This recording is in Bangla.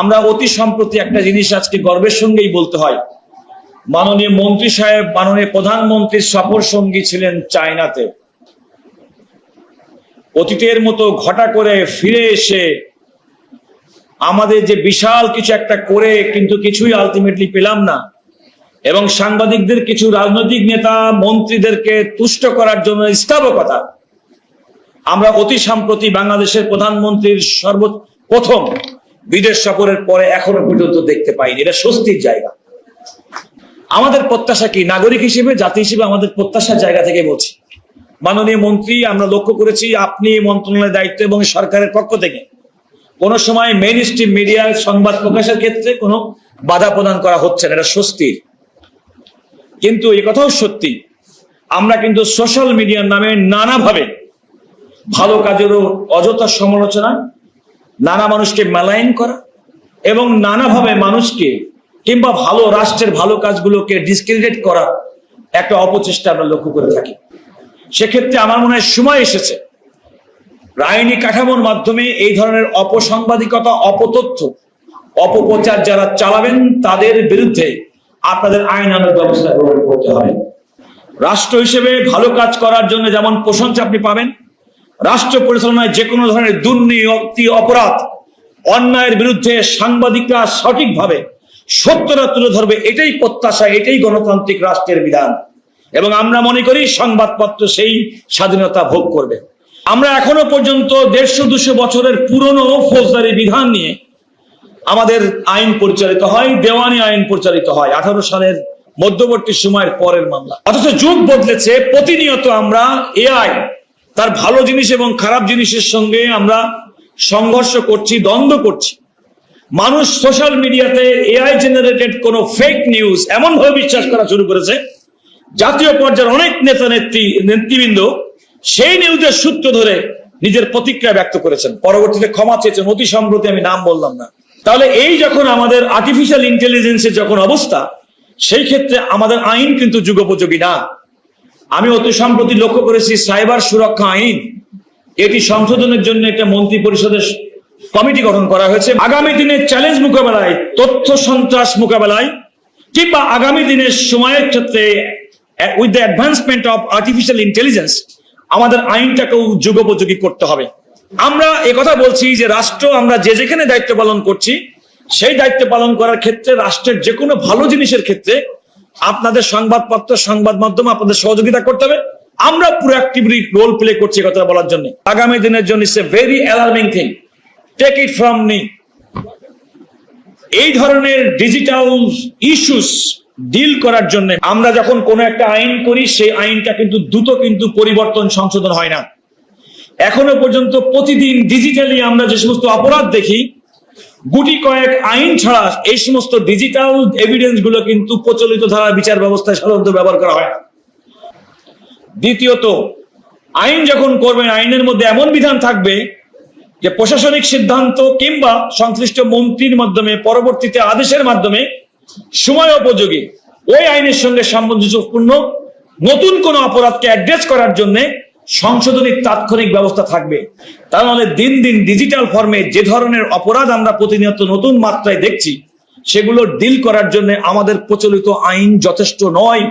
আমরা অতি সম্প্রতি একটা জিনিস আজকে গর্বের সঙ্গেই বলতে হয়, মাননীয় মন্ত্রী সাহেব মাননীয় প্রধানমন্ত্রীর সফর সঙ্গী ছিলেন চায়নাতে। অতীতের মতো ঘটা করে ফিরে এসে আমাদের যে বিশাল কিছু একটা করে কিন্তু কিছুই আলটিমেটলি পেলাম না, এবং সাংবাদিকদের কিছু রাজনৈতিক নেতা মন্ত্রীদেরকে তুষ্ট করার জন্য স্থাবকতা আমরা অতি সম্প্রতি বাংলাদেশের প্রধানমন্ত্রীর সর্বপ্রথম বিদেশ সফরের পরে এখনো পর্যন্ত দেখতে পাইনি। এটা স্বস্তির জায়গা। আমাদের প্রত্যাশা কি, নাগরিক হিসেবে জাতি হিসেবে আমাদের প্রত্যাশার জায়গা থেকে বলছি, মাননীয় মন্ত্রী, আমরা লক্ষ্য করেছি আপনি মন্ত্রণালয়ের দায়িত্ব এবং সরকারের পক্ষ থেকে কোনো সময় মেইন স্ট্রিম মিডিয়ায় সংবাদ প্রকাশের ক্ষেত্রে কোনো বাধা প্রদান করা হচ্ছে না, এটা স্বস্তির। কিন্তু এই কথাও সত্যি, আমরা কিন্তু সোশ্যাল মিডিয়ার নামে নানাভাবে ভালো কাজেরও অযথা সমালোচনা, নানা মানুষকে মেলাইন করা এবং নানাভাবে মানুষকে কিংবা ভালো রাষ্ট্রের ভালো কাজগুলোকে ডিসক্রেডিট করা একটা অপচেষ্টা আমরা লক্ষ্য করে থাকি। সেক্ষেত্রে আমার মনে হয় সময় এসেছে আইনি কাঠামোর মাধ্যমে এই ধরনের অপসাংবাদিকতা, অপতথ্য, অপপ্রচার যারা চালাবেন তাদের বিরুদ্ধে আপনাদের আইনানুগ ব্যবস্থা গ্রহণ করতে হবে। রাষ্ট্র হিসেবে ভালো কাজ করার জন্য যেমন প্রশংসা আপনি পাবেন, রাষ্ট্র পরিচালনায় যে কোনো ধরনের দুর্নীতি, অপরাধ, অন্যায়ের বিরুদ্ধে সাংবাদিকরা সঠিকভাবে সত্যটা তুলে ধরবে, এটাই প্রত্যাশা, এটাই গণতান্ত্রিক রাষ্ট্রের বিধান। এবং আমরা মনে করি সংবাদপত্র সেই স্বাধীনতা ভোগ করবে। আমরা এখনো পর্যন্ত 150-200 বছরের পুরনো ফৌজদারি বিধান নিয়ে আমাদের আইন পরিচালিত হয়, দেওয়ানি আইন পরিচালিত হয় 18 সালের মধ্যবর্তী সময়ের পরের মামলা। অথচ যুগ বদলেছে, প্রতিনিয়ত আমরা এআই তার ভালো জিনিস এবং খারাপ জিনিসের সঙ্গে আমরা সংঘর্ষ করছি, দ্বন্দ্ব করছি। মানুষ সোশ্যাল মিডিয়াতে এআই জেনারেটেড কোন ফেক নিউজ এমন ভাবে বিশ্বাস করা শুরু করেছে, জাতীয় পর্যায়ের অনেক নেতৃবৃন্দ সেই নিউজের সূত্র ধরে নিজের প্রতিক্রিয়া ব্যক্ত করেছেন, পরবর্তীতে ক্ষমা চেয়েছেন। অতি সম্প্রতি আমি নাম বললাম না। তাহলে এই যখন আমাদের আর্টিফিশিয়াল ইন্টেলিজেন্সের যখন অবস্থা, সেই ক্ষেত্রে আমাদের আইন কিন্তু যুগোপযোগী না। আমি অতি সম্প্রতি লক্ষ্য করেছি সাইবার সুরক্ষা আইন, এটি সংশোধনের জন্য একটা মন্ত্রী পরিষদের কমিটি গঠন করা হয়েছে। আগামী দিনের চ্যালেঞ্জ মোকাবেলায়, তথ্য সন্ত্রাস মোকাবেলায় কিংবা আগামী দিনের সময়ের ক্ষেত্রে with the advancement of artificial intelligence আমাদের আইনটাকেও যুগোপযোগী করতে হবে। আমরা একথা বলছি যে রাষ্ট্র, আমরা যে যেখানে দায়িত্ব পালন করছি সেই দায়িত্ব পালন করার ক্ষেত্রে রাষ্ট্রের যে কোনো ভালো জিনিসের ক্ষেত্রে আপনাদের সংবাদপত্র, সংবাদ মাধ্যম আপনাদের সহযোগিতা করতে হবে। আমরা পুরো অ্যাক্টিভলি রোল প্লে করছি কথা বলার জন্য। আগামী দিনের জন্য it's a very alarming thing, take it from me. এই ধরনের ডিজিটাল ইস্যুস ডিল করার জন্য আমরা যখন কোনো একটা আইন করি, সেই আইনটা কিন্তু দ্রুত কিন্তু পরিবর্তন, সংশোধন হয় না। এখনো পর্যন্ত প্রতিদিন ডিজিটালি আমরা যে সমস্ত অপরাধ দেখি, গুটি কয়েক আইন ছাড়া এই সমস্ত ডিজিটাল এভিডেন্স গুলো কিন্তু প্রচলিত ধারা বিচার ব্যবস্থায় সাধারণত ব্যবহার করা হয়। দ্বিতীয়ত, আইন যখন করবেন, আইনের মধ্যে এমন বিধান থাকবে যে প্রশাসনিক সিদ্ধান্ত কিংবা সংশ্লিষ্ট মন্ত্রীর মাধ্যমে পরবর্তীতে আদেশের মাধ্যমে সময় উপযোগী ওই আইনের সঙ্গে সামঞ্জস্যপূর্ণ নতুন কোন অপরাধকে অ্যাড্রেস করার জন্য সংশোধনী তাৎক্ষণিক ব্যবস্থা থাকবে। তাহলে দিন দিন ডিজিটাল ফর্মে যে ধরনের অপরাধ আমরা প্রতিনিয়ত নতুন মাত্রায় দেখছি, সেগুলো ডিল করার জন্য আমাদের প্রচলিত আইন যথেষ্ট নয়।